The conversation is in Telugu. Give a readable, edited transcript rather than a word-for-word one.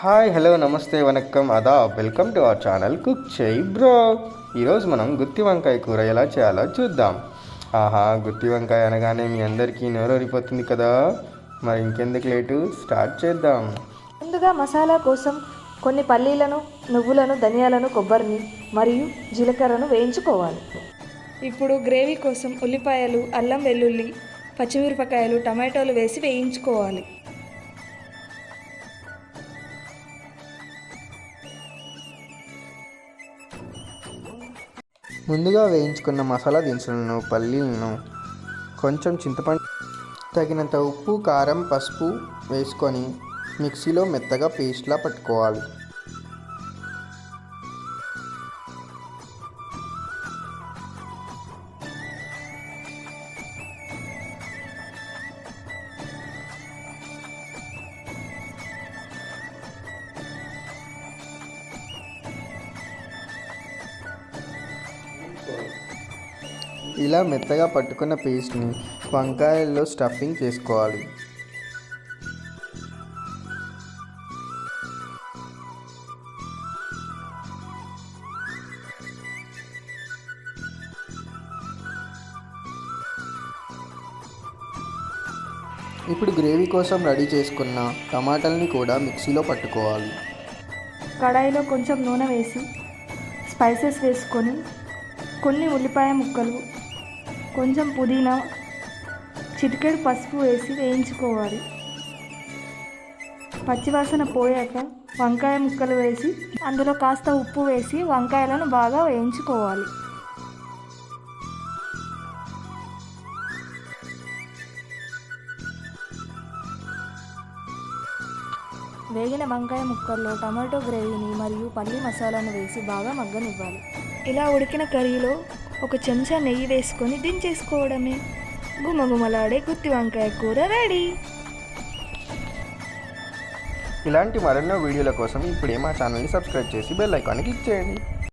హాయ్ హలో నమస్తే వనక్కం అదాబ్ welcome to our channel cook చేయి బ్రో. ఈరోజు మనం గుత్తి వంకాయ కూర ఎలా చేయాలో చూద్దాం. ఆహా, గుత్తి వంకాయ అనగానే మీ అందరికీ నోరూరిపోతుంది కదా. మరి ఇంకెందుకు లేటు, స్టార్ట్ చేద్దాం. ముందుగా మసాలా కోసం కొన్ని పల్లీలను, నువ్వులను, ధనియాలను, కొబ్బరిని మరియు జీలకర్రను వేయించుకోవాలి. ఇప్పుడు గ్రేవీ కోసం ఉల్లిపాయలు, అల్లం వెల్లుల్లి, పచ్చిమిరపకాయలు, టమాటోలు వేసి వేయించుకోవాలి. ముందుగా వేయించుకున్న మసాలా దినుసులను, పల్లీలను, కొంచెం చింతపండు, తగినంత ఉప్పు, కారం, పసుపు వేసుకొని మిక్సీలో మెత్తగా పేస్ట్లా పట్టుకోవాలి. ఇలా మెత్తగా పట్టుకున్న పేస్ట్ని వంకాయల్లో స్టఫింగ్ చేసుకోవాలి. ఇప్పుడు గ్రేవీ కోసం రెడీ చేసుకున్న టమాటాలని కూడా మిక్సీలో పట్టుకోవాలి. కడాయిలో కొంచెం నూనె వేసి స్పైసెస్ వేసుకొని కొన్ని ఉల్లిపాయ ముక్కలు, కొంచెం పుదీనా, చిటికెడు పసుపు వేసి వేయించుకోవాలి. పచ్చివాసన పోయాక వంకాయ ముక్కలు వేసి అందులో కాస్త ఉప్పు వేసి వంకాయలను బాగా వేయించుకోవాలి. వేగిన వంకాయ ముక్కల్లో టమాటో గ్రేవీని మరియు పల్లి మసాలాను వేసి బాగా మగ్గనివ్వాలి. ఇలా ఉడికిన కర్రీలో ఒక చెంచా నెయ్యి వేసుకొని దించేసుకోవడమే. గుమగుమలాడే గుత్తి వంకాయ కూర రెడీ. ఇలాంటి మరెన్నో వీడియోల కోసం ఇప్పుడే మా ఛానల్ని సబ్స్క్రైబ్ చేసి బెల్ ఐకాన్ని క్లిక్ చేయండి.